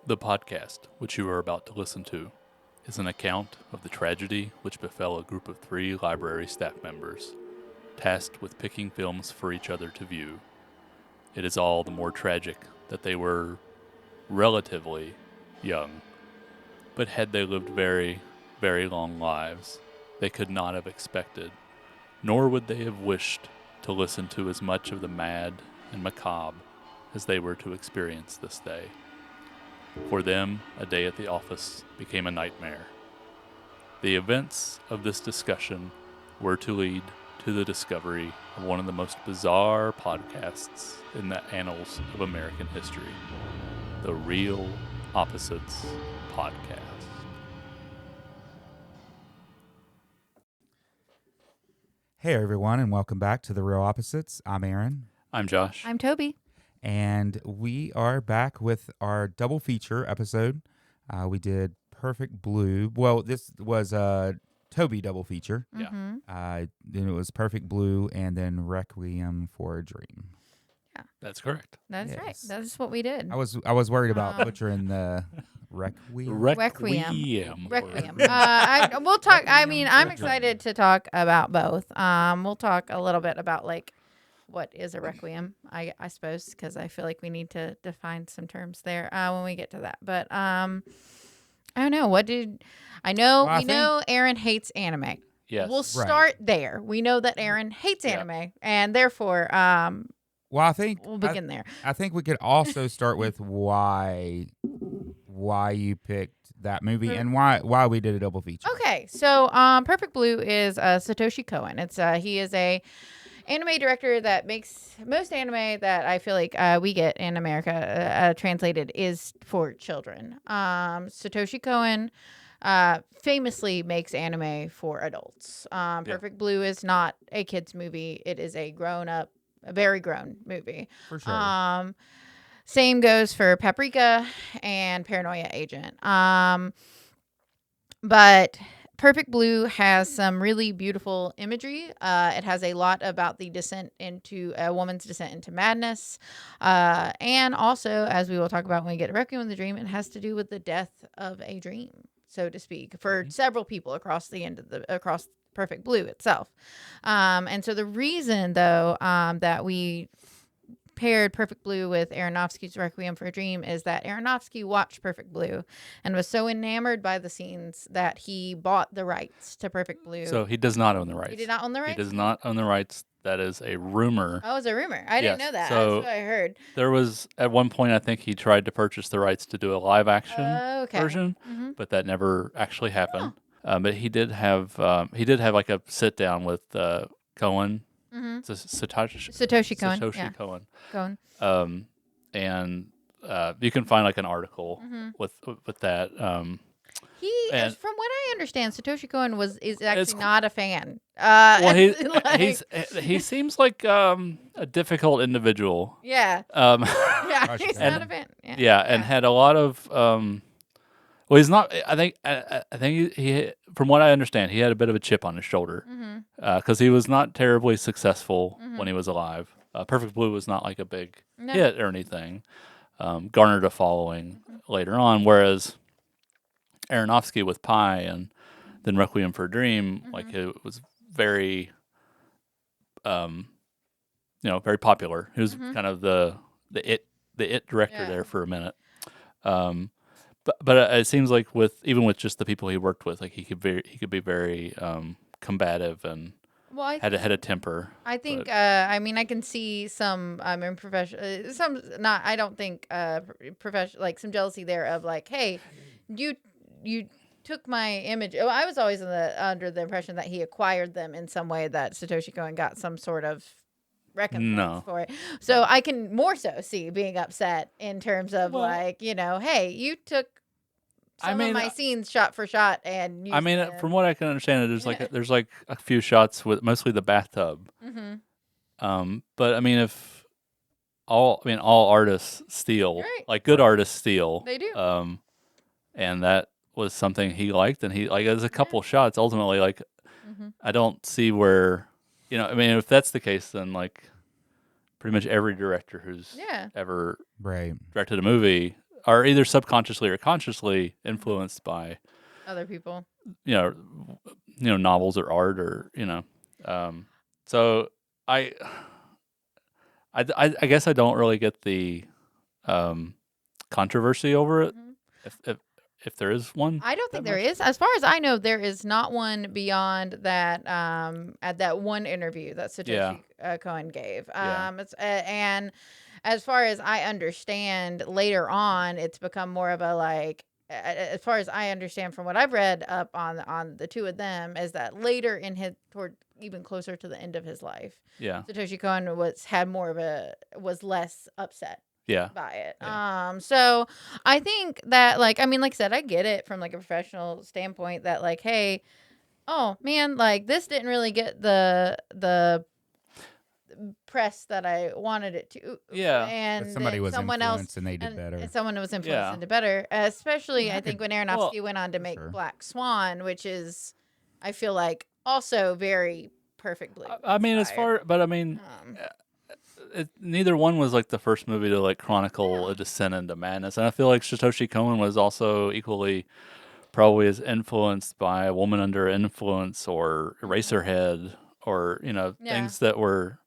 The podcast, which you are about to listen to, is an account of the tragedy which befell a group of 3 library staff members, tasked with picking films for each other to view. It is all the more tragic that they were relatively young, but had they lived very, very long lives, they could not have expected, nor would they have wished, to listen to as much of the mad and macabre as they were to experience this day. For them, a day at the office became a nightmare. The events of this discussion were to lead to the discovery of one of the most bizarre podcasts in the annals of American history, the Real Opposites Podcast. Hey everyone, and welcome back to The Real Opposites. I'm Aaron, I'm Josh. I'm Tobey. and we are back with our double feature episode. We did Perfect Blue. Well, this was a Tobey double feature. Yeah. Mm-hmm. Then it was Perfect Blue, and then Requiem for a Dream. That's correct. That's Yes. right. That's what we did. I was worried about butchering the Requiem. Requiem. Requiem. We'll talk. I mean, I'm excited to talk about both. We'll talk a little bit about what is a requiem, I suppose, because I feel like we need to define some terms there when we get to that. But I don't know. We know Aaron hates anime. Yes. We'll start there. We know that Aaron hates anime, and therefore, Well, I think we'll begin there. I think we could also start with why you picked that movie and why we did a double feature. Okay, so Perfect Blue is Satoshi Kon. He is a anime director that makes most anime that I feel like we get in America translated is for children. Satoshi Kon famously makes anime for adults. Perfect Blue is not a kids movie. It is a very grown movie. For sure. Same goes for Paprika and Paranoia Agent. But Perfect Blue has some really beautiful imagery. It has a lot about the a woman's descent into madness. And also, as we will talk about when we get to Requiem of the Dream, it has to do with the death of a dream, so to speak, for several people across across Perfect Blue itself. And so the reason, though, that we paired Perfect Blue with Aronofsky's Requiem for a Dream is that Aronofsky watched Perfect Blue and was so enamored by the scenes that he bought the rights to Perfect Blue. So he does not own the rights. He did not own the rights? He does not own the rights. That is a rumor. Oh, it's a rumor. I didn't know that. So That's what I heard. there was, at one point, I think he tried to purchase the rights to do a live action version, but that never actually happened. But he did have like a sit down with Cohen. It's Satoshi Kon. Satoshi Cohen. Cohen. And you can find like an article with that. From what I understand, Satoshi Kon is actually It's- not a fan. Well, he seems like a difficult individual. Yeah. Gosh, He's and- not a fan. And had a lot of. Well, he's not. I think he, from what I understand, he had a bit of a chip on his shoulder because he was not terribly successful when he was alive. Perfect Blue was not like a big hit or anything. Garnered a following later on, whereas Aronofsky with Pi and then Requiem for a Dream, like it was very, very popular. He was kind of the it director there for a minute. But it seems like even with just the people he worked with, like he could be very combative and had a temper. I think I can see some professional some not I don't think professional like some jealousy there of like, hey, you took my image. Oh, I was always under the impression that he acquired them in some way, that Satoshi Kon got some sort of recompense for it. So I can more so see being upset in terms of hey, you took some of my scenes shot for shot and used them. From what I can understand, there's like a few shots with mostly the bathtub. But if all artists steal, like good artists steal. They do. And that was something he liked, and there's a couple shots ultimately, like I don't see where, if that's the case, then like pretty much every director who's ever directed a movie are either subconsciously or consciously influenced by Other people. you know novels or art or so I I guess I don't really get the controversy over it Mhm. if there is one. I don't think that there much. is. As far as I know, there is not one beyond that. At that one interview that Yeah. Satoshi Cohen gave. Yeah. And as far as I understand, later on, it's become more of a like. As far as I understand from what I've read up on the two of them, is that later in his toward even closer to the end of his life, Yeah. Satoshi Kon was less upset Yeah. by it. Yeah. So I think that like I mean, like I said, I get it from like a professional standpoint that like, hey, oh man, like this didn't really get the press that I wanted it to. Yeah. But And somebody then was someone else influenced and they did better. and someone was influenced Yeah. into better. Especially I I think could- when well, Aronofsky went on to for make sure. Black Swan, which is I feel like also very Perfect Blue. I mean, as inspired. far, but I mean, Um, neither one was like the first movie to like chronicle a descent into madness, and I feel like Satoshi Kon was also equally probably as influenced by A Woman Under Influence or Eraserhead or Yeah. things that were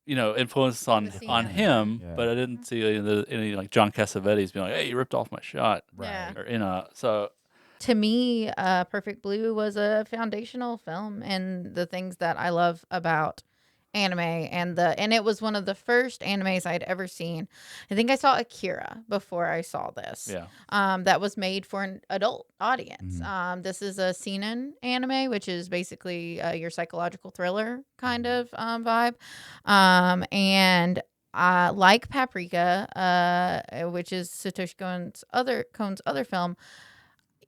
influenced on The scene on of him, Yeah. but I didn't see any like John Cassavetes being like, "Hey, you ripped off my shot," Yeah. or so To me, Perfect Blue was a foundational film and the things that I love about anime and it was one of the first animes I'd ever seen. I think I saw Akira before I saw this. yeah, That was made for an adult audience. Mhm. This is a seinen anime, which is basically your psychological thriller kind of vibe. And like Paprika, which is Satoshi Kon's other film,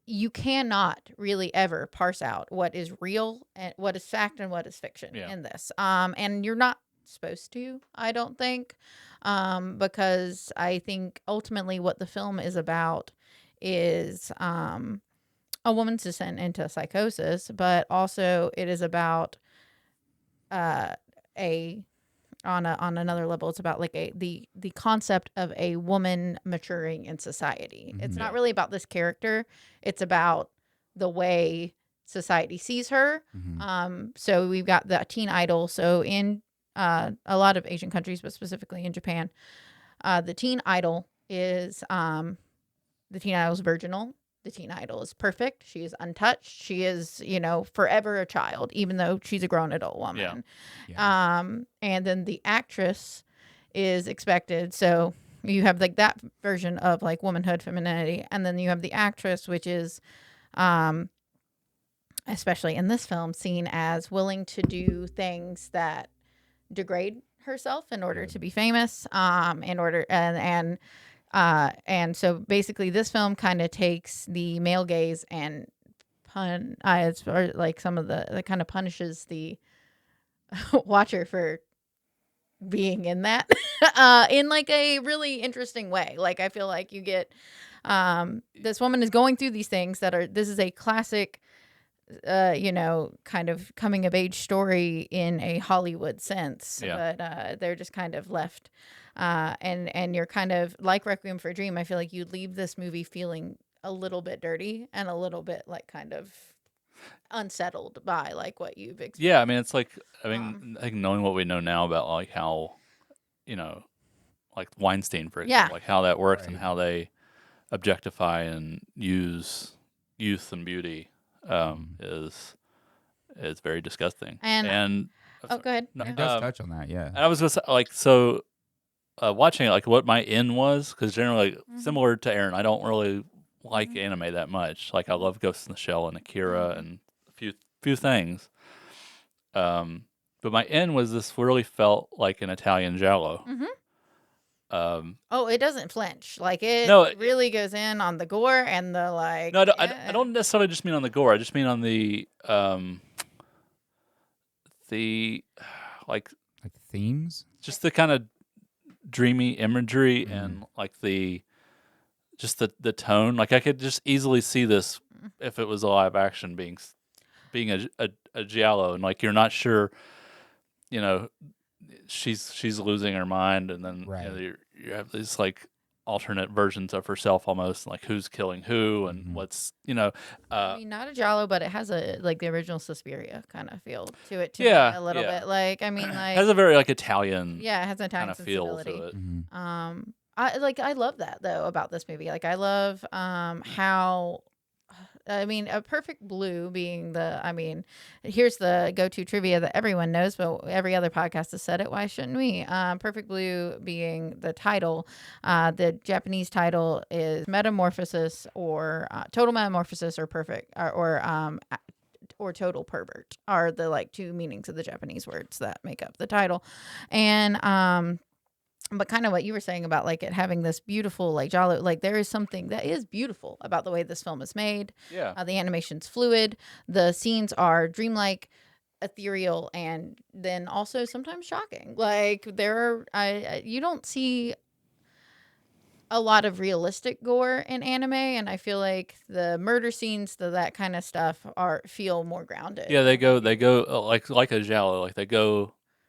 you cannot really ever parse out what is real and what is fact and what is fiction Yeah. in this. And you're not supposed to, I don't think, because I think ultimately what the film is about is a woman's descent into psychosis, but also it is about a on another level, it's about like the concept of a woman maturing in society. It's Mhm. not Yeah. really about this character, it's about the way society sees her. Mhm. So we've got the teen idol. So in a lot of Asian countries, but specifically in Japan, the teen idol is virginal. The teen idol is perfect. She is untouched. She is, forever a child, even though she's a grown adult woman. Yeah. And then the actress is expected. So you have like that version of like womanhood, femininity, and then you have the actress, which is, especially in this film, seen as willing to do things that degrade herself in order Yeah. to be famous. And so basically, this film kind of takes the male gaze and as far like some of the kind of punishes the watcher for being in that in like a really interesting way. Like I feel like you get this woman is going through these things this is a classic kind of coming of age story in a Hollywood sense. Yeah. But they're just kind of left and you're kind of like Requiem for a Dream. I feel like you leave this movie feeling a little bit dirty and a little bit like kind of unsettled by like what you've experienced. Yeah, I mean, it's like I think knowing what we know now about like how, like Weinstein, for Yeah. example, like how that works and Right. how they objectify and use youth and beauty is very disgusting. And- I'm Oh, sorry. go ahead. No, Yeah. It does touch on that, yeah. And I was gonna say, like, so watching it, like what my in was, because generally, like, similar to Aaron, I don't really like anime that much. Like, I love Ghost in the Shell and Akira and a few things. But my in was this really felt like an Italian giallo. Oh, it doesn't flinch. Like it No, really goes in on the gore and the like. No, I don't necessarily just mean on the gore. I just mean on the like Like themes? just the kind of dreamy imagery and like the tone. Like I could just easily see this if it was a live action being a giallo, and like you're not sure, she's losing her mind, and then Right. you have this like alternate versions of herself, almost like who's killing who and what's I mean, not a Giallo, but it has a like the original Suspiria kind of feel to it to me yeah, a little yeah. bit. Like, I mean, like has a very like Italian yeah, it has an kind Italian of feel to sensibility. it. I love that though about this movie. Like, I love how. I mean, a perfect blue being here's the go-to trivia that everyone knows, but every other podcast has said it. Why shouldn't we? Perfect blue being the title. The Japanese title is metamorphosis or total metamorphosis or perfect or total pervert are the like two meanings of the Japanese words that make up the title. And, but kind of what you were saying about like it having this beautiful like Jalo, like there is something that is beautiful about the way this film is made. Yeah. The animation's fluid. The scenes are dreamlike, ethereal, and then also sometimes shocking. Like you don't see a lot of realistic gore in anime, and I feel like the murder scenes, that kind of stuff feel more grounded. Yeah, they go like a giallo, like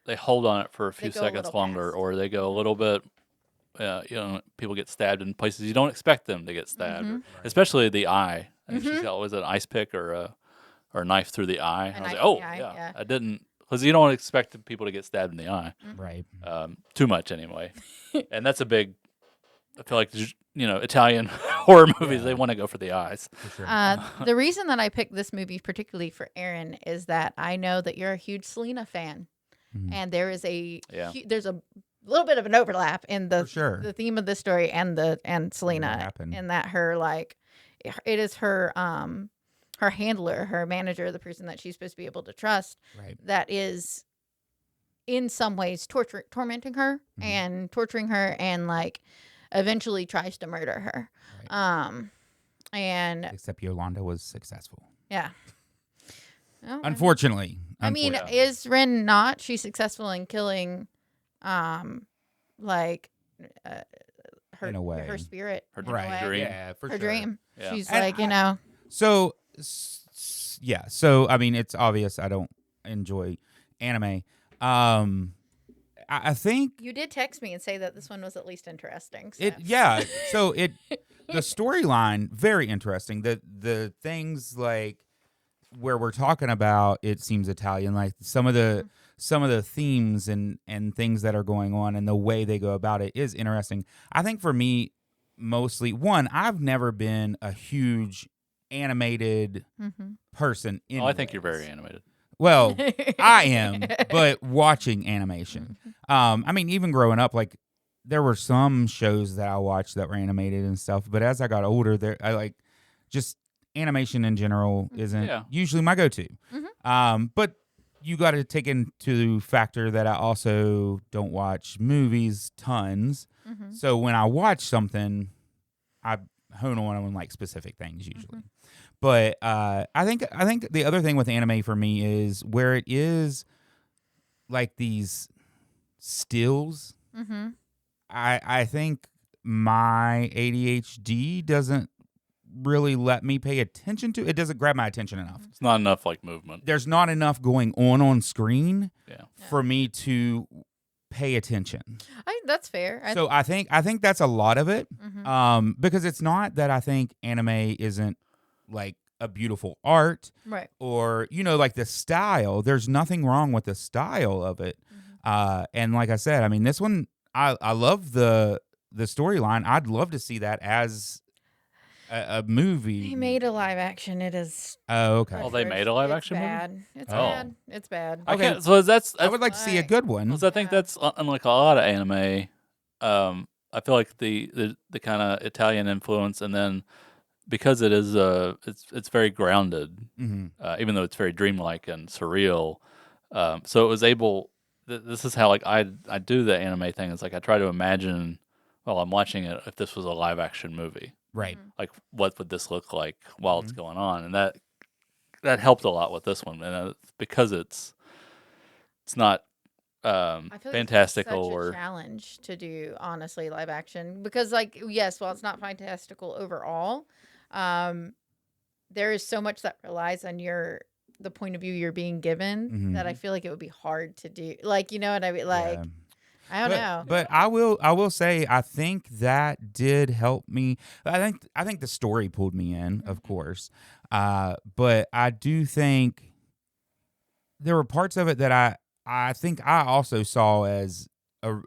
they hold on it for a few go a seconds little longer, fast. or they go a little bit. People get stabbed in places you don't expect them to get stabbed, especially the eye. And she's got was it an ice pick or a knife through the eye? I was like, oh yeah, I didn't because you don't expect people to get stabbed in the eye, Right. too much anyway, and that's a big. I feel like Italian horror movies they want to go for the eyes. For sure. The reason that I picked this movie particularly for Aaron is that I know that you're a huge Selena fan, and there is there's a little bit of an overlap in For sure. the theme of the story and Selena, happened. in that it is her her handler, her manager, the person that she's supposed to be able to trust, Right. that is in some ways tormenting her and torturing her and like eventually tries to murder her. Right. And Except Yolanda was successful. yeah. Well, Unfortunately. I mean, is Ren not? She's successful in killing, like, her In a way. her spirit, Her in a right. way. dream. Yeah, for her sure. dream. Yeah. She's And like, So, yeah. So, I mean, it's obvious I don't enjoy anime. I think you did text me and say that this one was at least interesting. So. The storyline very interesting. The things like where we're talking about it seems Italian, like some of the themes and things that are going on and the way they go about it is interesting. I think for me, mostly one, I've never been a huge animated person. Oh, I think you're anyways. very animated. Well, I am, but watching animation. I mean, even growing up, like there were some shows that I watched that were animated and stuff. But as I got older, I like just animation in general isn't usually my go-to. But you got to take into factor that I also don't watch movies tons. So when I watch something, I hone on like specific things usually. But I think the other thing with anime for me is where it is like these stills. I think my ADHD doesn't really let me pay attention to it. Doesn't grab my attention enough. It's not enough like movement. There's not enough going on screen for me to pay attention. That's fair. So I think that's a lot of it. Because it's not that I think anime isn't like a beautiful art, right? Or like the style. There's nothing wrong with the style of it. And like I said, I mean, this one, I love the storyline. I'd love to see that as a movie. They made a live action. It is. Oh, okay. Oh, they made a live action bad. movie? It's Oh. bad. It's bad. Okay, so that's I would like to see a good one. I think that's unlike a lot of anime. I feel like the kind of Italian influence, and then because it is it's very grounded, even though it's very dreamlike and surreal. So it was able. This is how like I do the anime thing. It's like I try to imagine while I'm watching it if this was a live action movie, right? Like what would this look like while it's going on, and that helped a lot with this one, and because it's not I feel fantastical like it's such or a challenge to do honestly live action because like yes, while it's not fantastical overall, there is so much that relies on the point of view you're being given that I feel like it would be hard to do. Like, you know what I mean? Like, I don't know. But I will say I think that did help me. I think the story pulled me in, of course. But I do think there were parts of it that I think I also saw as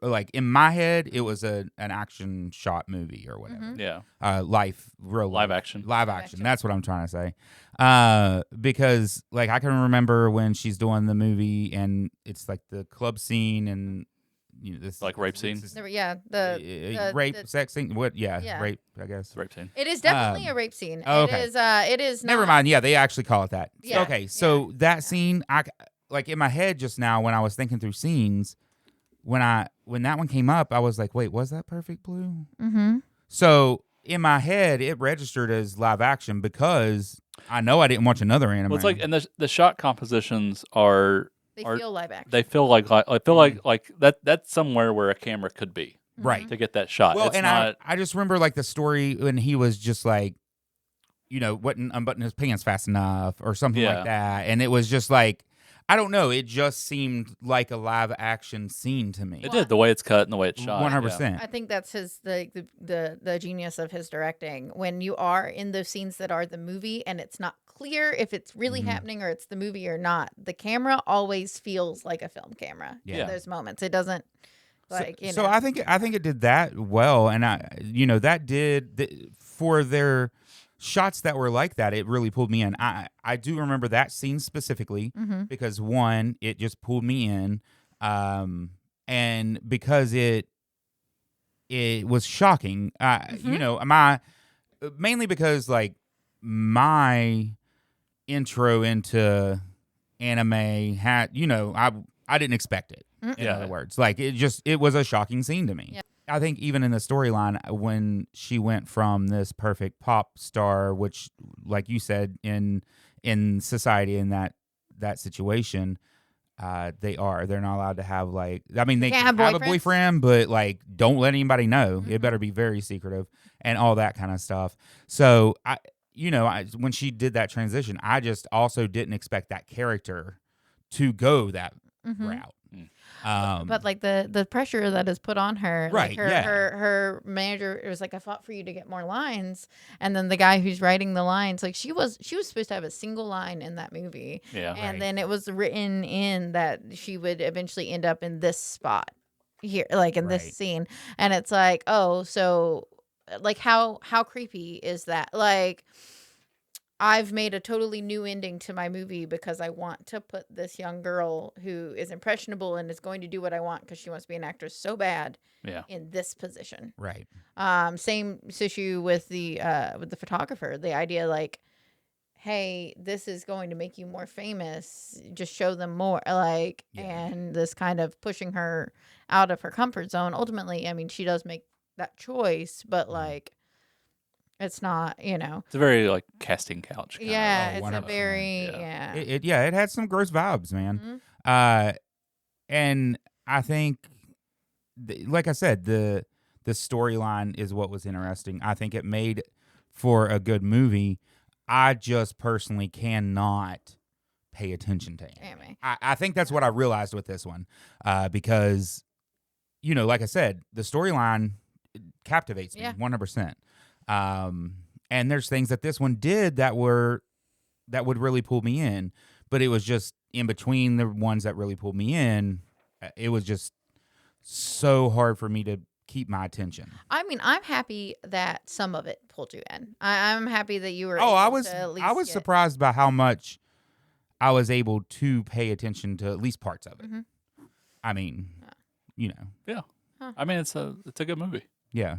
like in my head it was an action shot movie or whatever. Yeah. Real Live action. live action. That's what I'm trying to say. Because like I can remember when she's doing the movie and it's like the club scene and this Like rape scene? The rape the- sex scene. What? Yeah, Yeah. rape. I guess. It's a rape scene. It is definitely a rape scene. oh, okay. It is not. Never mind. Yeah, they actually call it that. Yeah. Okay, so that scene, I like in my head just now when I was thinking through scenes, when that one came up, I was like, wait, was that Perfect Blue? Mm-hmm. So in my head, it registered as live action because I know I didn't watch another anime. Well, it's like, and the shot compositions are They Are- feel live action. they feel like I feel like that's somewhere where a camera could be right. to get that shot. Well, it's and not. I just remember like the story when he was just like, wouldn't unbutton his pants fast enough or something Yeah. like that, and it was just like, I don't know, it just seemed like a live action scene to me. It did, the way it's cut and the way it's shot. 100%. I think that's his the genius of his directing. When you are in those scenes that are the movie and it's not clear if it's really happening or it's the movie or not, the camera always feels like a film camera Yeah. in those moments. It doesn't So I think it did that well, and that did for their shots that were like that. It really pulled me in. I do remember that scene specifically because one, it just pulled me in, and because it was shocking. Mainly because like my intro into anime had I didn't expect it. In Yeah. other words, like it was a shocking scene to me. Yeah. I think even in the storyline when she went from this perfect pop star, which like you said in society in that situation, they're not allowed to have like, I mean, they can't can have have a boyfriends? boyfriend, but like don't let anybody know. It better be very secretive and all that kind of stuff. So when she did that transition, I just also didn't expect that character to go that route. but like the pressure that is put on her, Right, Like her, yeah. her manager, it was like, I fought for you to get more lines, and then the guy who's writing the lines, like she was supposed to have a single line in that movie, Yeah. and Right. then it was written in that she would eventually end up in this spot here, like in Right. this scene, and it's like, oh, so like how creepy is that? Like, I've made a totally new ending to my movie because I want to put this young girl who is impressionable and is going to do what I want because she wants to be an actress so bad Yeah. in this position. Right. Same issue with the photographer. The idea like, hey, this is going to make you more famous. Just show them more, like, Yeah. and this kind of pushing her out of her comfort zone. Ultimately, I mean, she does make that choice, but like, it's not, It's a very like casting couch. Kind yeah, Oh, it's a 100%. very, Yeah. yeah. It had some gross vibes, man. Mhm. And I think, like I said, the storyline is what was interesting. I think it made for a good movie. I just personally cannot pay attention to anime. Anime. I think that's what I realized with this one, because, like I said, the storyline captivates me Yeah. 100%. And there's things that this one did that would really pull me in, but it was just in between the ones that really pulled me in. It was just so hard for me to keep my attention. I mean, I'm happy that some of it pulled you in. I'm happy that you were. Oh, I able was to at least I was get- surprised by how much I was able to pay attention to at least parts of it. Mhm. I mean, Yeah. I mean, it's a good movie. yeah.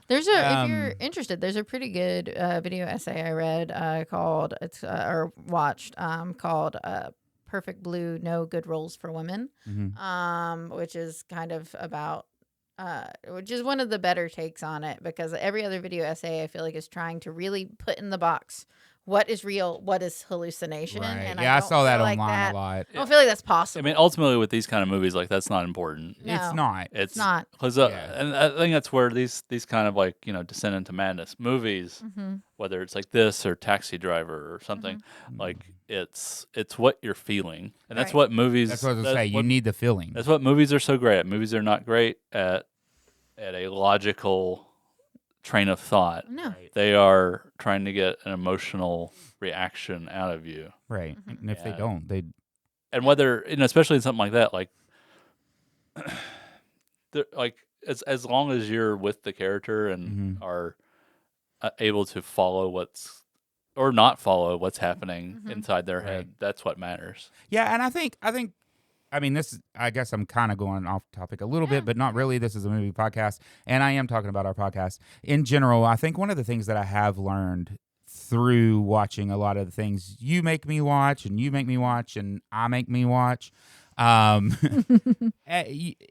There's if you're Um, interested, there's a pretty good video essay I read called or watched called "Perfect Blue: No Good Roles for Women," which is kind of about. Which is one of the better takes on it because every other video essay I feel like is trying to really put in the box what is real, what is hallucination. Right. And Yeah, I don't saw that feel like online that, a lot. I don't feel like that's I possible. mean, ultimately, with these kind of movies, like that's not important. No, It's not. it's not. Because Yeah. and I think that's where these kind of like descent into madness movies, Mm-hmm. whether it's like this or Taxi Driver or something, like it's what you're feeling, and that's Right. what movies. That's what I was gonna say. You need the feeling. That's what movies are so great at. Movies are not great at a logical train of thought. No. They are trying to get an emotional reaction out of you, Right. And if they Yeah. don't, they and whether especially in something like that, like like as long as you're with the character and are able to follow what's or not follow what's happening inside their head, that's what matters. Yeah, and I think I mean this I guess I'm kind of going off topic a little bit, but not really. This is a movie podcast and I am talking about our podcast. In general, I think one of the things that I have learned through watching a lot of the things you make me watch and you make me watch and I make me watch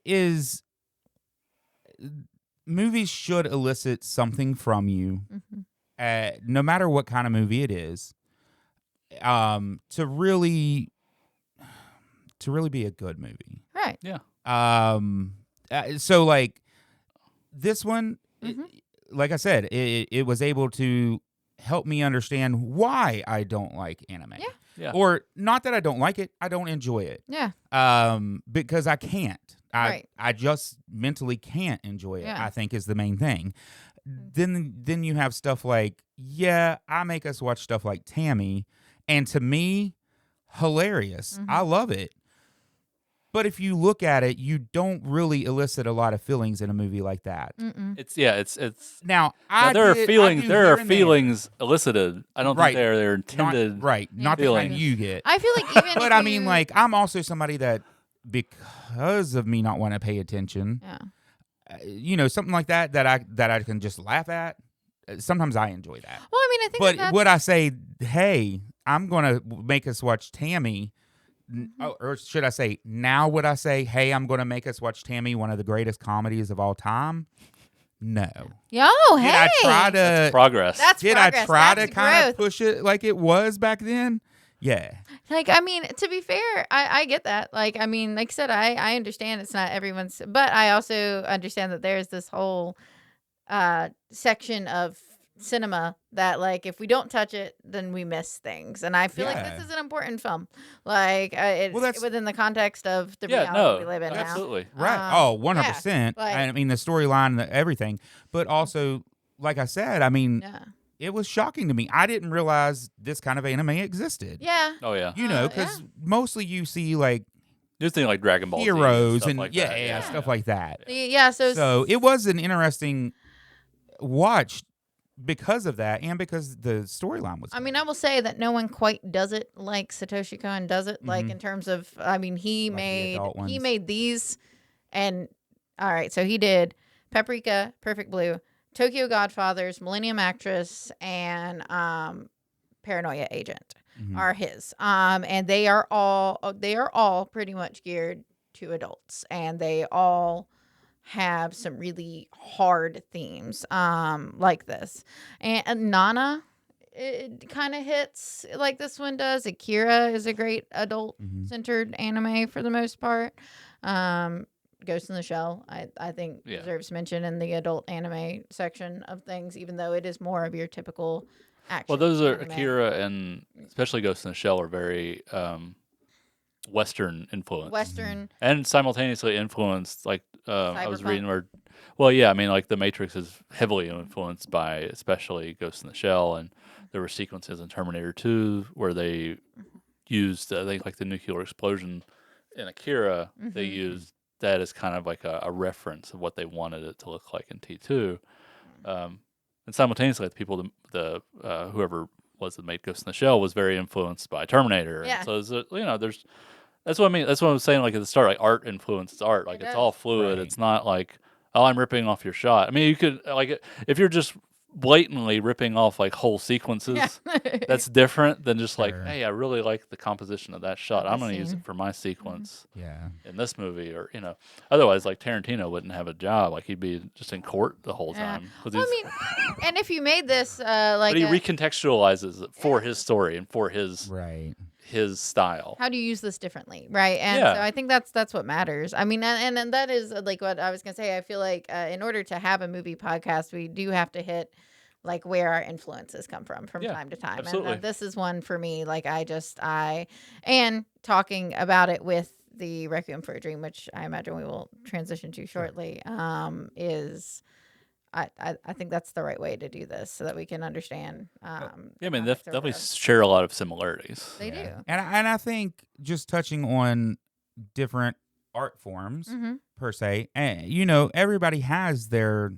is movies should elicit something from you, no matter what kind of movie it is, to really be a good movie. Right. Yeah. So like this one, like I said, it was able to help me understand why I don't like anime. Yeah. Yeah. Or not that I don't like it, I don't enjoy it. Yeah. Because I can't. Right. I just mentally can't enjoy it, Yeah. I think is the main thing. Then you have stuff like, I make us watch stuff like Tammy, and to me, hilarious. I love it. But if you look at it, you don't really elicit a lot of feelings in a movie like that. It's Now, there are feelings. There are here and there. feelings elicited. I don't Right. think they're intended. Not the kind feelings. you get. I feel like even But if I mean, you- like, I'm also somebody that, because of me not wanting to pay attention, Yeah. something like that I can just laugh at. Sometimes I enjoy that. Well, I mean, I think But that's, would I say, hey, I'm gonna make us watch Tammy? Or should I say, now would I say, hey, I'm going to make us watch Tammy, one of the greatest comedies of all time? No. Yo, hey. Did I try to? Progress. That's Did progress. I try That's to kind growth. of push it like it was back then? Yeah. Like, I mean, to be fair, I get that. Like, I mean, like I said, I understand it's not everyone's, but I also understand that there's this whole section of cinema that, like, if we don't touch it, then we miss things. And I feel like Yeah. this is an important film. Like, it's Well, that's- within the context of the Yeah. reality No. we live in now. Absolutely. Right. 100%. but- I mean, the storyline, everything. But also, like I said, I mean, Yeah. it was shocking to me. I didn't realize this kind of anime existed. Yeah. Oh yeah. Because mostly you see, like, Just think like Dragon Ball Z heroes stuff and like yeah, that. stuff like that. Yeah. So it was an interesting watch because of that and because the storyline was I good. mean, I will say that no one quite does it like Satoshi Kon does it. Like, in terms of, I mean, he Like the made adult ones. these, and all right, so he did Paprika, Perfect Blue, Tokyo Godfathers, Millennium Actress, and Paranoia Agent are his. And they are all pretty much geared to adults, and they all have some really hard themes like this. And Nana, it kind of hits like this one does. Akira is a great adult centered anime for the most part. Ghost in the Shell, I think deserves mention in the adult anime section of things, even though it is more of your typical action. Well, those are anime. Akira and especially Ghost in the Shell are very Western influenced. Western. And simultaneously influenced, like I was Cyberpunk. reading where, well, yeah, I mean, like The Matrix is heavily influenced by especially Ghost in the Shell, and there were sequences in Terminator 2 where they used, I think, like the nuclear explosion in Akira. They used that as kind of like a reference of what they wanted it to look like in T2, and simultaneously, the people, whoever was that made Ghost in the Shell was very influenced by Terminator. Yeah. And so there's that's what I mean. That's what I was saying. Like at the start, like art influences art. Like It it's does. all fluid. Right. It's not like, oh, I'm ripping off your shot. I mean, you could like if you're just blatantly ripping off like whole sequences. Yeah. That's different than just like, Sure. hey, I really like the composition of that shot. the I'm going to use scene. it for my sequence Yeah. in this movie, or otherwise, like Tarantino wouldn't have a job. Like he'd be just in court the whole Yeah. time. 'Cause Well, I he's- mean, and if you made this but he recontextualizes it for his story and for Right. his style. how do you use this differently, right? And Yeah. so I think that's what matters. I mean, and that is like what I was gonna say. I feel like in order to have a movie podcast, we do have to hit like where our influences come from Yeah, time to time. absolutely. And this is one for me. Like and talking about it with the Requiem for a Dream, which I imagine we will transition to shortly, is. I think that's the right way to do this so that we can understand. Yeah, I mean, the they context of definitely it. share a lot of similarities. They do. And I think just touching on different art forms Mm-hmm. per se, everybody has their,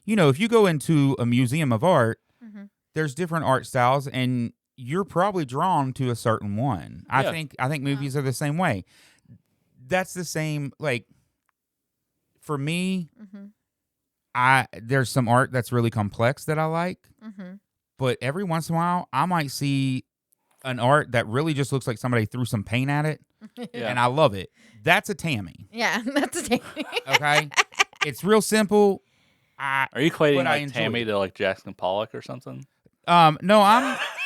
if you go into a museum of art, Mm-hmm. there's different art styles, and you're probably drawn to a certain one. Yeah. I think movies are the same way. That's the same. Like for me, Mm-hmm. there's some art that's really complex that I like, Mm-hmm. but every once in a while, I might see an art that really just looks like somebody threw some paint at it, Yeah. and I love it. That's a Tammy. Yeah, that's a thing. Okay, it's real simple. Are you equating But I like enjoy Tammy it. to like Jackson Pollock or something? No,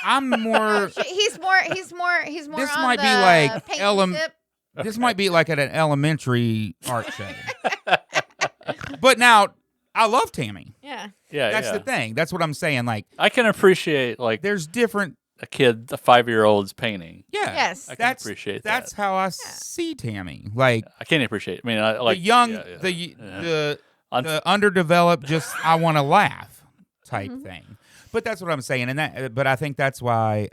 I'm more. He's more This on might be the like paint and sip. This might be like at an elementary art show. But now, I love Tammy. Yeah. Yeah, That's the thing. That's what I'm saying. Like, I can appreciate like there's different. a 5-year-old's painting. Yeah. Yes. I can That's appreciate That's that. how I see Tammy. Like I can't appreciate. I mean, I like the young, yeah, yeah, the yeah. the underdeveloped. Just I want to laugh type Mhm. thing. But that's what I'm saying, and that. But I think that's why.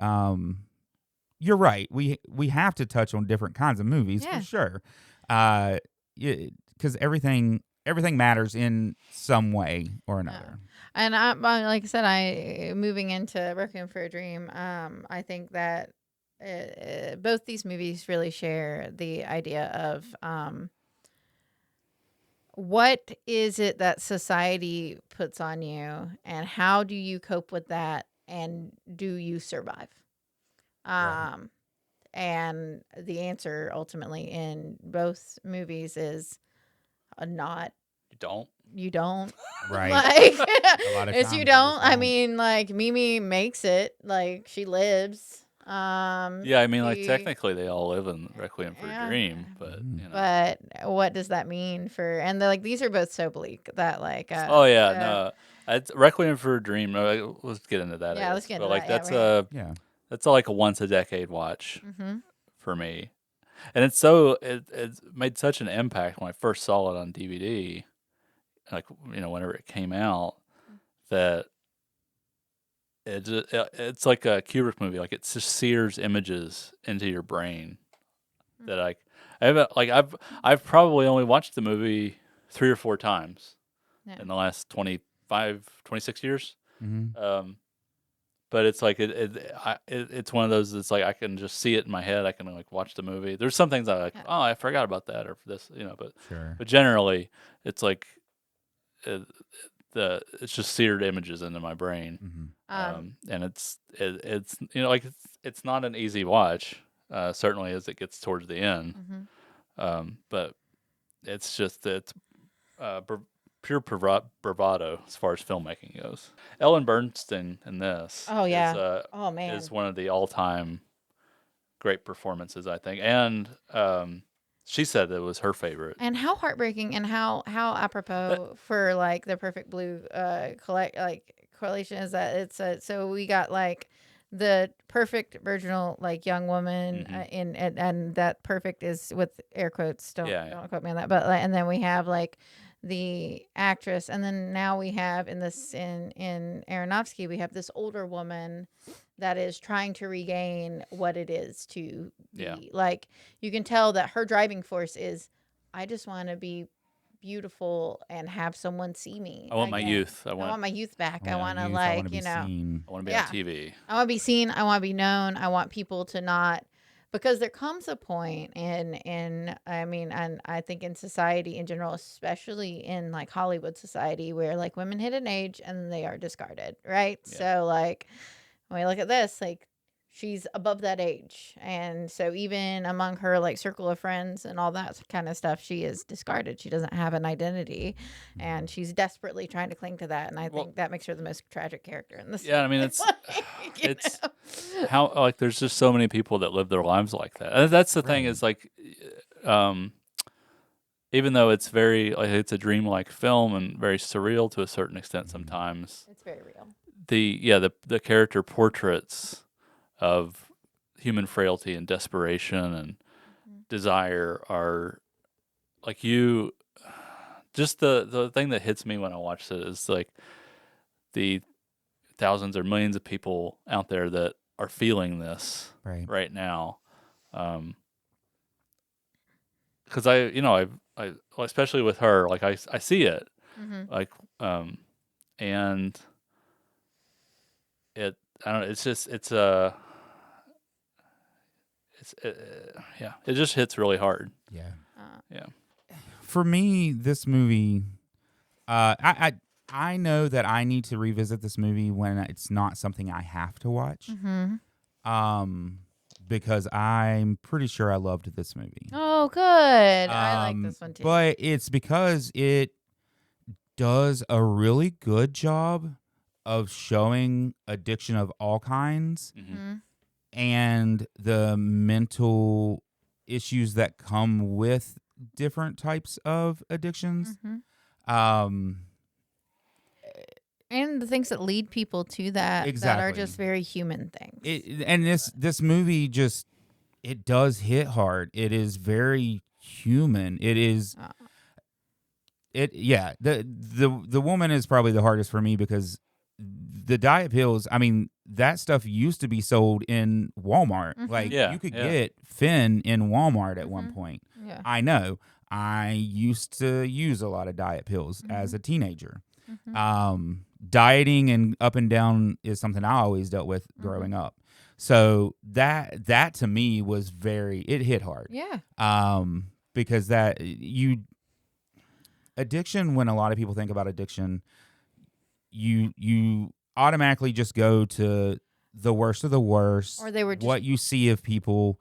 You're right. We have to touch on different kinds of movies Yeah. for sure. Because everything matters in some way or another. And like I said, I moving into Requiem for a Dream. I think that both these movies really share the idea of what is it that society puts on you, and how do you cope with that, and do you survive? Right. And the answer ultimately in both movies is not. You don't. You don't. Right. Like, A lot of it's times you you don't. just I don't. mean, like Mimi makes it. Like she lives. Yeah, I mean, like she- technically they all live in Requiem for Yeah. a Dream, but Mm. But what does that mean for? And these are both so bleak that like. Oh yeah, so- no. It's Requiem for a Dream. Let's get into that. I Yeah, let's guess. get But, into like that, yeah, right. that's like a once a decade watch Mhm. for me, and it's made such an impact when I first saw it on DVD, like whenever it came out, that it's like a Kubrick movie. Like it just sears images into your brain that I haven't like I've probably only watched the movie 3 or 4 times Yeah. in the last 26 years. Mm-hmm. But it's like it's one of those that's like I can just see it in my head. I can like watch the movie. There's some things I like. Yeah. Oh, I forgot about that or this, But Sure. generally, it's like it's just seared images into my brain. Mm-hmm. And it's like it's not an easy watch. Certainly as it gets towards the end. Mhm. But it's just pure bravado as far as filmmaking goes. Ellen Bernstein in this. Oh, yeah. Oh is man. is one of the all-time great performances, I think, and she said it was her favorite. And how heartbreaking, and how apropos for like the Perfect Blue correlation is that it's so we got like the perfect virginal like young woman and that perfect is with air quotes. Don't quote me on that. But and then we have like the actress, and then now we have in Aronofsky we have this older woman that is trying to regain what it is to be. Like you can tell that her driving force is, I just want to be beautiful and have someone see me. I want my again. youth. I want my youth back. I I want to I like wanna be seen. I want to be Yeah. on TV. I want to be seen. I want to be known. I want people to not because there comes a point in I mean, and I think in society in general, especially in like Hollywood society, where like women hit an age and they are discarded, right? Yeah. So like when we look at this, like she's above that age, and so even among her like circle of friends and all that kind of stuff, she is discarded. She doesn't have an identity, and she's desperately trying to cling to that, and I Well- think that makes her the most tragic character in this. Yeah, I mean, it's you it's know? how like there's just so many people that live their lives like that. And that's the thing Right. is like, even though it's very like it's a dreamlike film and very surreal to a certain extent sometimes, It's very real. the character portraits of human frailty and desperation and desire are like you just the thing that hits me when I watch it is like the thousands or millions of people out there that are feeling this Right. now. Because I well, especially with her, like I see it, Mm-hmm. like, and I don't know, it's just, yeah, it just hits really hard. Yeah. Yeah. For me, this movie, I know that I need to revisit this movie when it's not something I have to watch. Mm-hmm. Because I'm pretty sure I loved this movie. Oh, good. I like this one too. But it's because it does a really good job of showing addiction of all kinds Mm-hmm. and the mental issues that come with different types of addictions. Mm-hmm. Um, And the things that lead people to that are Exactly. just very human things. and this movie just it does hit hard. It is very human. It is the woman is probably the hardest for me because the diet pills, I mean, that stuff used to be sold in Walmart. Mhm. Like Yeah, you could yeah. get Finn in Walmart at one Mhm. point. Yeah. I know. I used to use a lot of diet pills as a teenager. Dieting and up and down is something I always dealt with growing up. So that to me was it hit hard. Yeah. Because addiction, when a lot of people think about addiction, you automatically just go to the worst of the worst, Or they were just- what you see of people,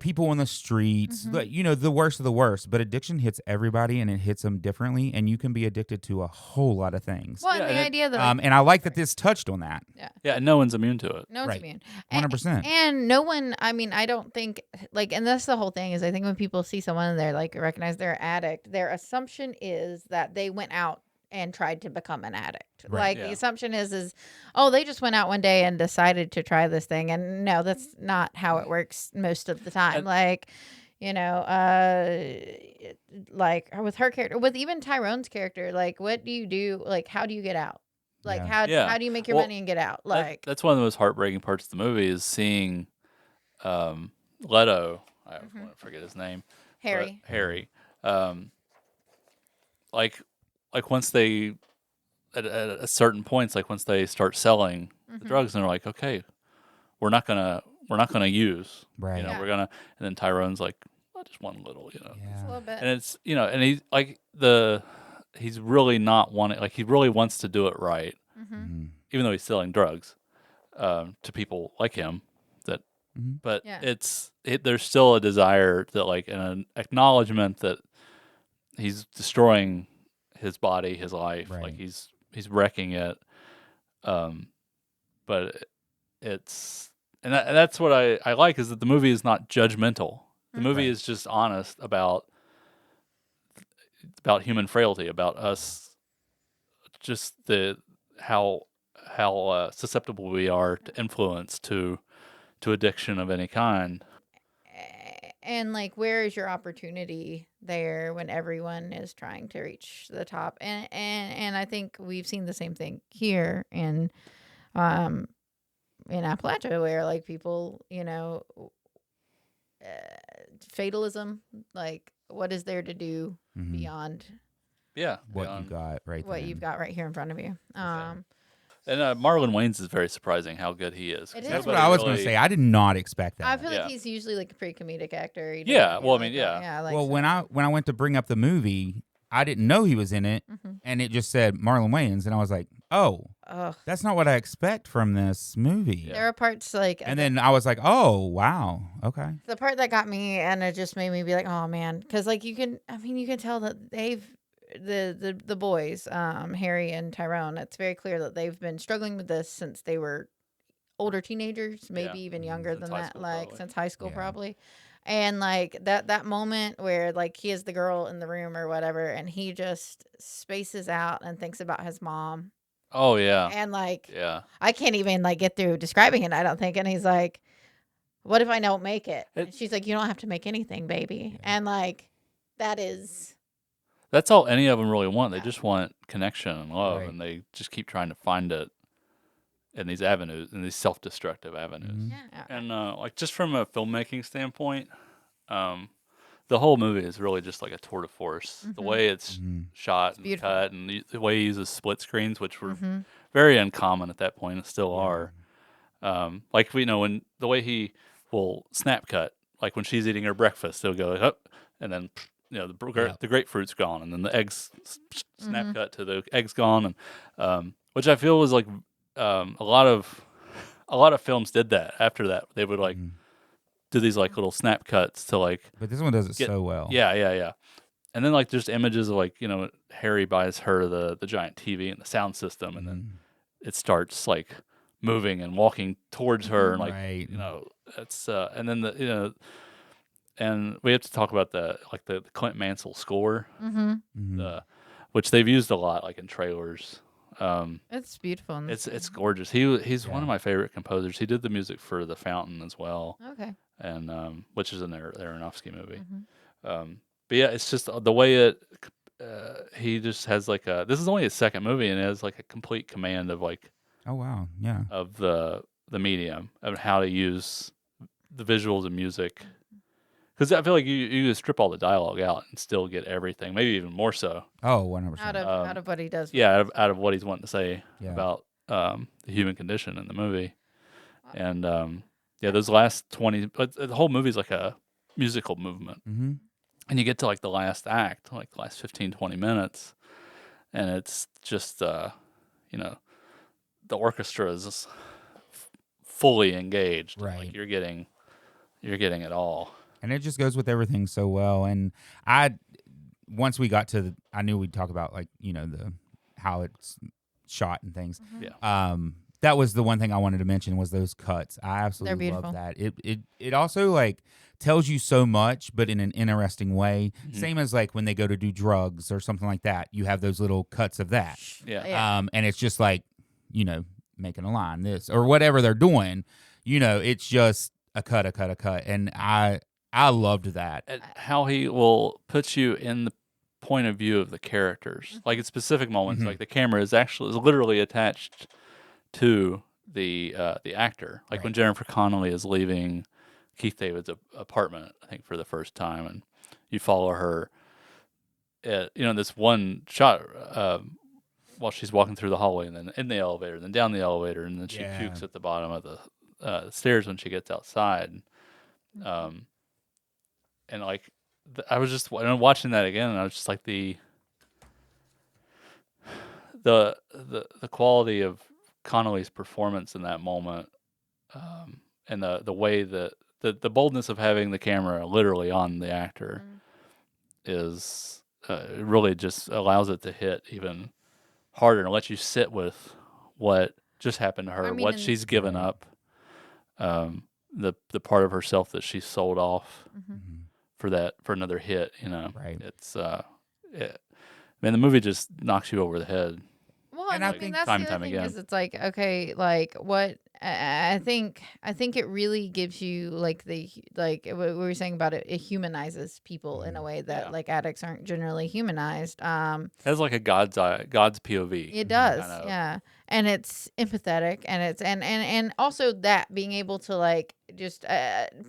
people in the streets, the worst of the worst. But addiction hits everybody, and it hits them differently, and you can be addicted to a whole lot of things. Well, Yeah, and the and idea that And I like that this touched on that. Yeah, and no one's immune to it. no one's Right. immune. 100%. And no one, I mean, I don't think, like, and that's the whole thing is I think when people see someone and they're like, recognize they're an addict, their assumption is that they went out and tried to become an addict. Right. Like, Yeah. the assumption is, oh, they just went out one day and decided to try this thing. And no, that's not how it works most of the time. And- Like, like with her character, with even Tyrone's character, like, what do you do? Like, how do you get out? Like, Yeah. Yeah. how do you make your Well, money and get out? That- Like, that's one of the most heartbreaking parts of the movie is seeing Leto. I forget his name. but Harry. Harry. Like once they at a certain points, like once they start selling the drugs, and they're like, okay, we're not gonna use. Right. Yeah. We're gonna. And then Tyrone's like, well, just one little. Just a Yeah. little bit. And it's and he's like he's really not wanting, like he really wants to do it right, Mhm. even though he's selling drugs to people like him. That, Mhm. but Yeah. there's still a desire that, like, and an acknowledgement that he's destroying his body, his life, Right. like he's wrecking it. But it's and that's what I like is that the movie is not judgmental. The movie Right. is just honest about human frailty, about us, just how susceptible we are to influence, to addiction of any kind. And like, where is your opportunity there when everyone is trying to reach the top? And I think we've seen the same thing here in Appalachia, where like people, fatalism, like what is there to do beyond Yeah, What you got right what then. you've got right here in front of you? And Marlon Wayans is very surprising how good he is. It 'Cause is. That's what nobody I was going to really- say. I did not expect that. I feel like Yeah. he's usually like a pretty comedic actor. He Yeah, doesn't well, I get mean, like that. yeah. Yeah. Like, Well, so- when I went to bring up the movie, I didn't know he was in it, Mhm. and it just said Marlon Wayans, and I was like, oh, Ugh. that's not what I expect from this movie. There are parts like And then I was like, oh, wow, okay. the part that got me, and it just made me be like, oh man, because like you can tell that they've the boys, Harry and Tyrone. It's very clear that they've been struggling with this since they were older teenagers, maybe Yeah. even younger Since than high that, school, like probably. since high school Yeah. probably. And like that moment where like he is the girl in the room or whatever, and he just spaces out and thinks about his mom, Oh yeah, and like yeah. I can't even like get through describing it, I don't think. And he's like, what if I don't make it? And she's like, you don't have to make anything, baby. And like, that is, That's all any of them really want. They Yeah. just want connection and love, Right. and they just keep trying to find it in these avenues, in these self-destructive avenues. Mhm. yeah. And like just from a filmmaking standpoint, the whole movie is really just like a tour de force. The Mhm. way it's Mhm. shot and beautiful. cut, and the way he uses split screens, which were Mhm. very uncommon at that point, and still Yeah. are. Like we know when the way he will snap cut, like when she's eating her breakfast, he'll go up, and then Yeah. the grapefruit's gone, and then the eggs snap Mhm. cut to the eggs gone, and which I feel was like a lot of films did that. After that, they would like Mhm. do these like little snap cuts to like But this one does it Get- so well. yeah. And then like just images of like Harry buys her the giant TV and the sound system, and then Mhm. it starts like moving and walking towards her, and like Right. it's and then and we have to talk about the Clint Mansell score, Mhm. Mhm. which they've used a lot like in trailers. It's beautiful. In this It's movie. gorgeous. He's one Yeah. of my favorite composers. He did the music for The Fountain as well, Okay. and which is an Aronofsky movie. Mhm. But yeah, it's just the way it. He just has like this is only his second movie, and he has like a complete command of like Oh wow. Yeah. of the medium of how to use the visuals and music. Because I feel like you just strip all the dialogue out and still get everything, maybe even more so. Oh, 100%. Out of what he does. Yeah, out of what he's wanting to say Yeah. about the human condition in the movie, and yeah, those last 20, but the whole movie's like a musical movement, Mm-hmm. and you get to like the last act, like the last 15, 20 minutes, and it's just the orchestra is fully engaged. Right. Like you're getting it all. And it just goes with everything so well. And once we got to I knew we'd talk about like how it's shot and things. Mhm. Yeah. That was the one thing I wanted to mention was those cuts. I absolutely love beautiful. that. It also like tells you so much, but in an interesting way. Mhm. Same as like when they go to do drugs or something like that. You have those little cuts of that. Yeah. Yeah. And it's just like making a line this or whatever they're doing. It's just a cut, and I loved that. And how he will put you in the point of view of the characters, like at specific moments, Mhm. like the camera is literally attached to the actor. Like when Right. Jennifer Connelly is leaving Keith David's apartment, I think for the first time, and you follow her. This one shot while she's walking through the hallway, and then in the elevator, and then down the elevator, and then she Yeah. pukes at the bottom of the stairs when she gets outside. And like I was just watching that again, and I was just like the quality of Connolly's performance in that moment, and the way that the boldness of having the camera literally on the actor Mhm. is it really just allows it to hit even harder and let you sit with what just happened to her, I mean, what and- she's given Right. up, the part of herself that she sold off Mhm. Mhm. for another hit. Right. It's man, the movie just knocks you over the head. Well, And and I I mean think that's time the and other time thing again. is it's like okay, like what I think it really gives you like what we were saying about it. It humanizes people in a way that Yeah. like addicts aren't generally humanized. It has like a God's eye, God's POV. It does, kind of. yeah, and it's empathetic, and it's and also that being able to like just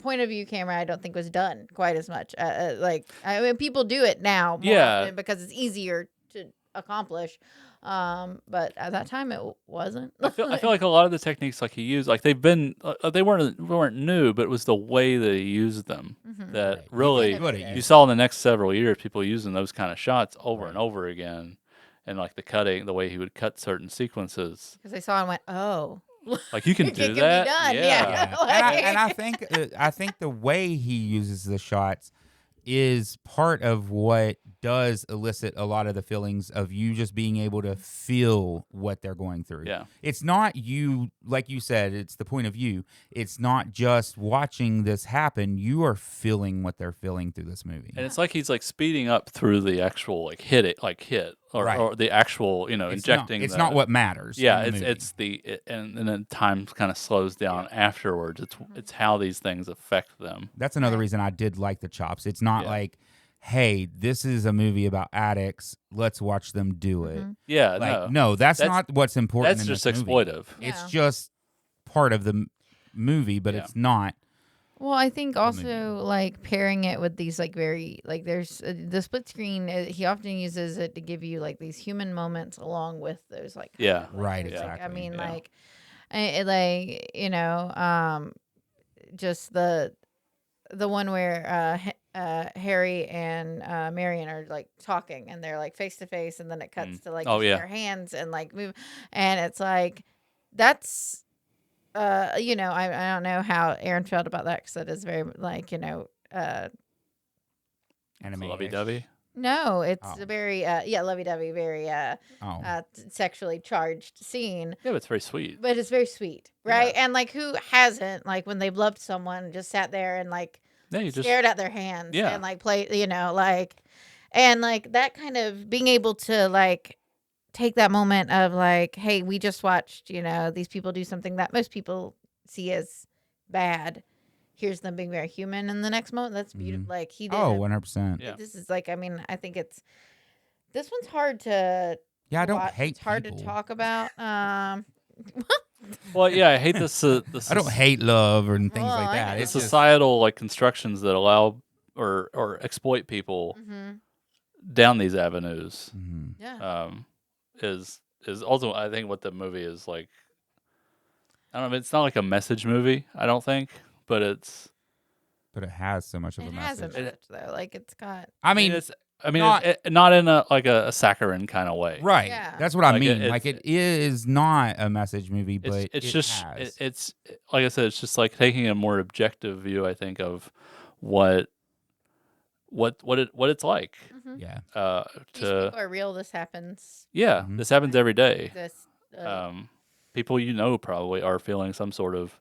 point of view camera. I don't think was done quite as much. Like I mean, people do it now, more Yeah. often because it's easier to accomplish. But at that time, it wasn't. I feel like a lot of the techniques like he used, like they weren't new, but it was the way that he used them Mhm. that Right. really Good at You you using saw in the next several years people using those kind of shots over Right. and over again, and like the way he would cut certain sequences. Because I saw and went, oh, Like you can it do can be that, done. yeah. Yeah. And I think the way he uses the shots is part of what does elicit a lot of the feelings of you just being able to feel what they're going through. Yeah. It's not you, like you said, it's the point of view. It's not just watching this happen. You are feeling what they're feeling through this movie. And it's like he's like speeding up through the actual like hit Right. or the actual injecting. It's not what matters. Yeah, in the movie. it's and then time kind of slows down afterwards. It's how these things affect them. That's another Right. reason I did like the chops. It's not Yeah. like, hey, this is a movie about addicts. Let's watch them do it. Mhm. Yeah, Like, no, that's not what's important. that's in just this movie. exploitive. It's Yeah. just part of the movie, but Yeah. it's not. Well, I think movie. also like pairing it with these like very like there's the split screen. He often uses it to give you like these human moments along with those like Yeah. Right, it's, like, I exactly. mean, Yeah. like, like just the one where Harry and Marion are like talking and they're like face to face, and then it cuts to like Oh, just yeah. their hands and like move, and it's like that's I don't know how Aaron felt about that because that is very like Anime. Lovey dovey. no, it's Oh. a very lovey-dovey, very Oh, sexually charged scene. Yeah, but it's very sweet. But it's very sweet, right? And like, who hasn't, like, when they've loved someone, just sat there and like Yeah, you just stared at their hands Yeah. and like play, like, and like that kind of being able to like take that moment of like, hey, we just watched, these people do something that most people see as bad. Here's them being very human in the next moment. That's beautiful. Mhm. Like he did. 100%. Yeah. This is like, I mean, I think this one's hard to. Yeah, I don't watch. hate It's hard people. to talk about. Well, yeah, I hate this. I don't hate love and things Well, like I that. know. the It's just, societal like constructions that allow or exploit people Mm-hmm. down these avenues. Mhm. Yeah. Is also I think what the movie is like. I don't know. It's not like a message movie. I don't think, but it's. but it has so much of It a has a message. message though. Like it's got. I mean, it's. I mean, not- not in a like a saccharine kind of way. right. Yeah. That's what I Like, mean. it's- Like, it is not a message movie, but It's it just has. it's like I said. It's just like taking a more objective view. I think of what it's like. Mm-hmm. yeah. These To people are real. This happens. yeah, Mhm. this happens every day. This. People probably are feeling some sort of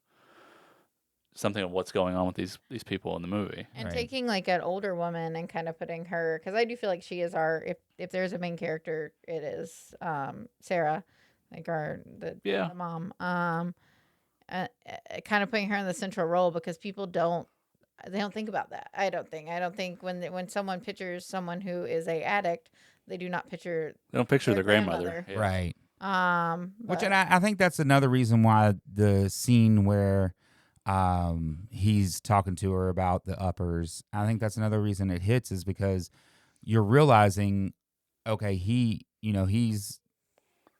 something of what's going on with these people in the movie. And Right. taking like an older woman and kind of putting her, because I do feel like she is if there's a main character, it is Sarah, like Yeah. the mom. Kind of putting her in the central role because people don't think about that. I don't think when someone pictures someone who is a addict, they do not picture They don't picture Their their grandmother. grandmother. Yeah. Right. Which, but- and I think that's another reason why the scene where he's talking to her about the uppers, I think that's another reason it hits is because you're realizing, okay, he's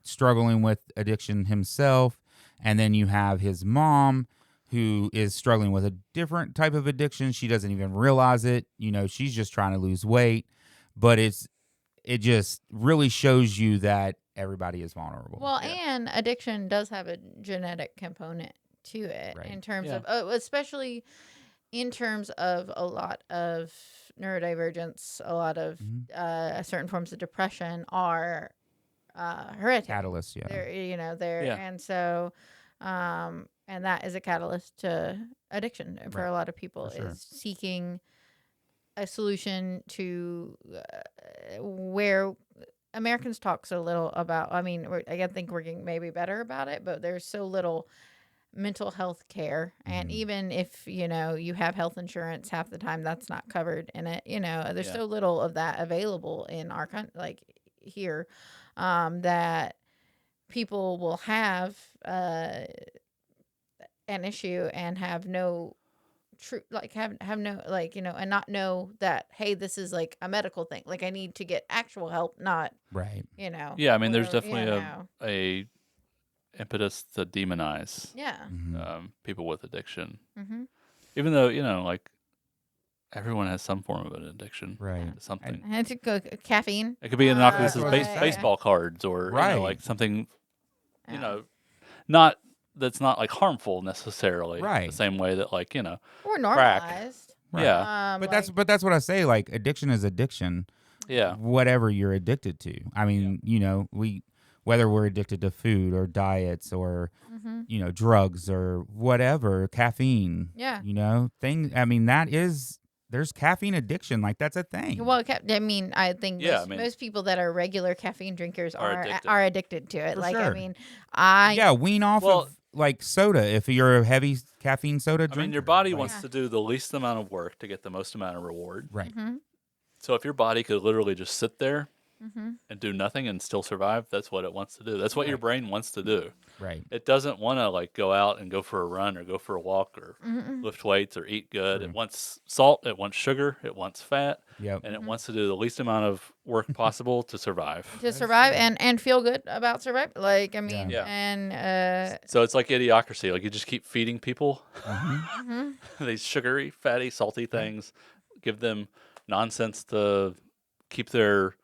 struggling with addiction himself, and then you have his mom who is struggling with a different type of addiction. She doesn't even realize it. She's just trying to lose weight, but it just really shows you that everybody is vulnerable. Well, Yeah. and addiction does have a genetic component to it Right. in terms Yeah. of, especially in terms of a lot of neurodivergence, a lot of Mhm. certain forms of depression are hereditary. Catalyst, yeah. They're Yeah. and so, and that is a catalyst to addiction for Right. a lot of people For sure. is seeking a solution to where Americans talk so little about. I mean, I think we're getting maybe better about it, but there's so little mental health care, and Mhm. even if you have health insurance, half the time that's not covered in it. There's Yeah. so little of that available in our country, like here, that people will have an issue and have no true, like have no, like, and not know that, hey, this is like a medical thing. Like I need to get actual help, not, Right. Yeah, I mean, there's whatever, definitely a impetus to demonize yeah. people with addiction, Mm-hmm. even though like everyone has some form of an addiction Right. to something. I had to go caffeine. It could be innocuous That's as what I was saying. baseball cards, or Right. like something, Yeah. not that's not like harmful necessarily. Right. The same way that like Or crack. normalized. Right. Yeah, But Like, that's what I say. Like addiction is addiction. yeah, Whatever you're addicted to. I mean, whether we're addicted to food or diets or mm-hmm. drugs or whatever, caffeine. Yeah. I mean, there's caffeine addiction. Like that's a thing. Well, I mean, I think Yeah, most, I mean- most people that are regular caffeine drinkers Are are addicted. addicted to it. For Like, I sure. mean, Yeah, wean off Well- of like soda if you're a heavy caffeine soda drinker. I mean, your body Like, wants to do the least amount of work to get the most amount of reward. right. Mm-hmm. So if your body could literally just sit there Mm-hmm. and do nothing and still survive, that's what it wants to do. That's what your brain wants to do. Right. It doesn't want to like go out and go for a run or go for a walk or Mm-hmm. lift weights or eat good. True. It wants salt, it wants sugar, it wants fat, Yep. and it wants to do the least amount of work possible to survive. To survive and feel good about survival. Like, I mean, Yeah. and So it's like idiocracy. Like you just keep feeding people mhm. these sugary, fatty, salty things, give them nonsense to keep their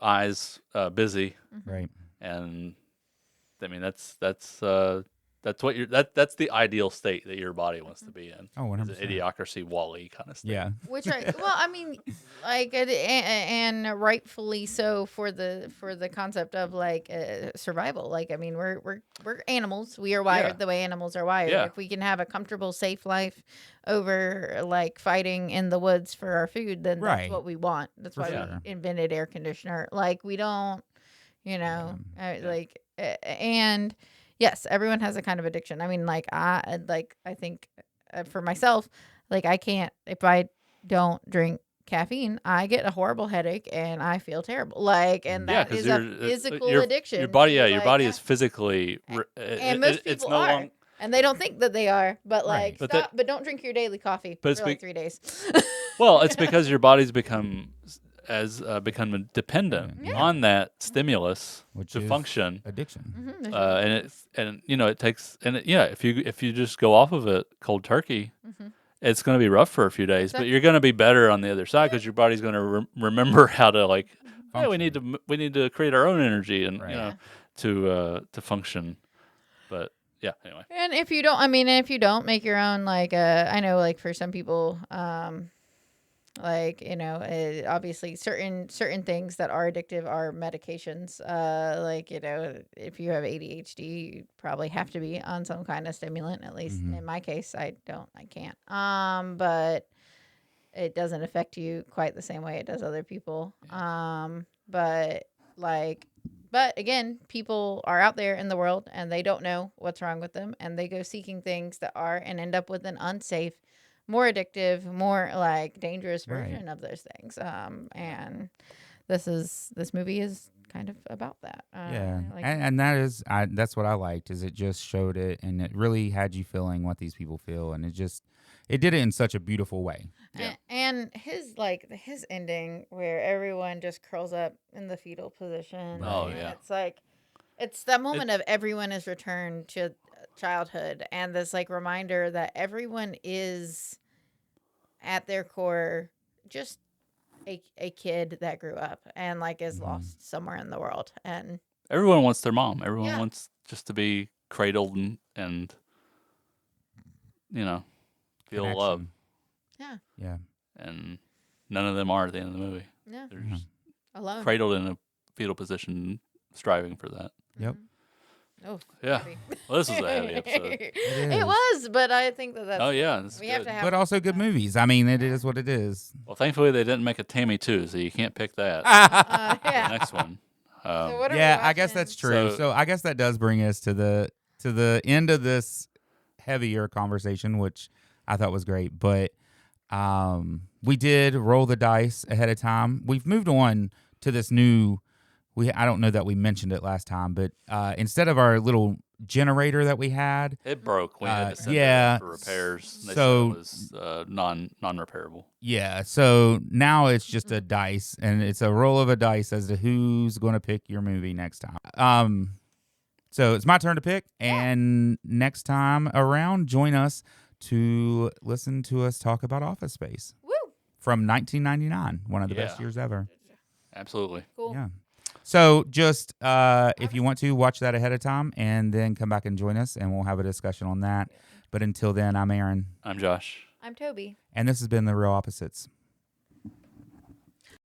eyes busy, Right. and I mean that's what that's the ideal state that your body wants to be in. Oh, Is 100%. an idiocracy Wall-E kind of state. Yeah. Well, I mean, like, and rightfully so for the concept of like survival. Like, I mean, we're animals. We are wired Yeah. the way animals are wired. Yeah. If we can have a comfortable, safe life over like fighting in the woods for our food, then Right. that's what we want. That's For why sure. we invented air conditioner. Like, we don't, like, and yes, everyone has a kind of addiction. I mean, like I think for myself, like I can't, if I don't drink caffeine, I get a horrible headache and I feel terrible. Like, and Yeah, that 'cause is a your physical your addiction. your body, to, yeah, your like, body is physically. and most it's people no are. long. And they don't think that they are, but like Right. But stop. But don't drink your daily coffee But it's for like 3 days. Well, it's because your body's become dependent Yeah. on that stimulus Which to is function. addiction. Mhm, And it takes if you just go off of it cold turkey, Mhm. it's going to be rough for a few days, but you're going to be better on the other side because your body's going to remember how to like. Yeah, we need to create our own energy and Right. to function. But yeah, anyway. And if you don't, I mean, if you don't make your own, like, I know, like, for some people, like, obviously certain things that are addictive are medications. Like, if you have ADHD, you probably have to be on some kind of stimulant. At least in my case, I can't. But it doesn't affect you quite the same way it does other people. But again, people are out there in the world and they don't know what's wrong with them, and they go seeking things that are and end up with an unsafe, more addictive, more like dangerous version of those things. And this movie is kind of about that. Yeah, like- and that's what I liked, is it just showed it, and it really had you feeling what these people feel, and it did it in such a beautiful way. Yeah. And his ending where everyone just curls up in the fetal position. Oh, and yeah. It's like, it's that moment of everyone is returned to childhood, and this like reminder that everyone is at their core just a kid that grew up and like is lost somewhere in the world. And Everyone wants their mom. Everyone Yeah. wants just to be cradled and feel love. Connection. yeah, Yeah. And none of them are at the end of the movie. yeah, They're just alone. cradled in a fetal position, striving for that. Yep. Oh, Yeah. heavy. Well, this was a heavy episode. is. It was, but I think that's Oh yeah, this is we have good. to have. But also good movies. I mean, it is what it is. Well, thankfully they didn't make a Tammy 2, so you can't pick that. The yeah. next one. So what are we Yeah, I guess watching? that's true. So- So I guess that does bring us to the end of this heavier conversation, which I thought was great. But we did roll the dice ahead of time. We've moved on to this new. I don't know that we mentioned it last time, but instead of our little generator that we had. It broke. We had to send yeah. it in for repairs. They So- said it was non-repairable. Yeah, so now it's just a dice, and it's a roll of a dice as to who's going to pick your movie next time. So it's my turn to pick, and next time around, join us to listen to us talk about Office Space Woo! from 1999, one of the best Yeah. years ever. Absolutely. Cool. Yeah. So just if you want to, watch that ahead of time, and then come back and join us, and we'll have a discussion on that. But until then, I'm Aaron, I'm Josh. I'm Toby. and this has been The Real Opposites.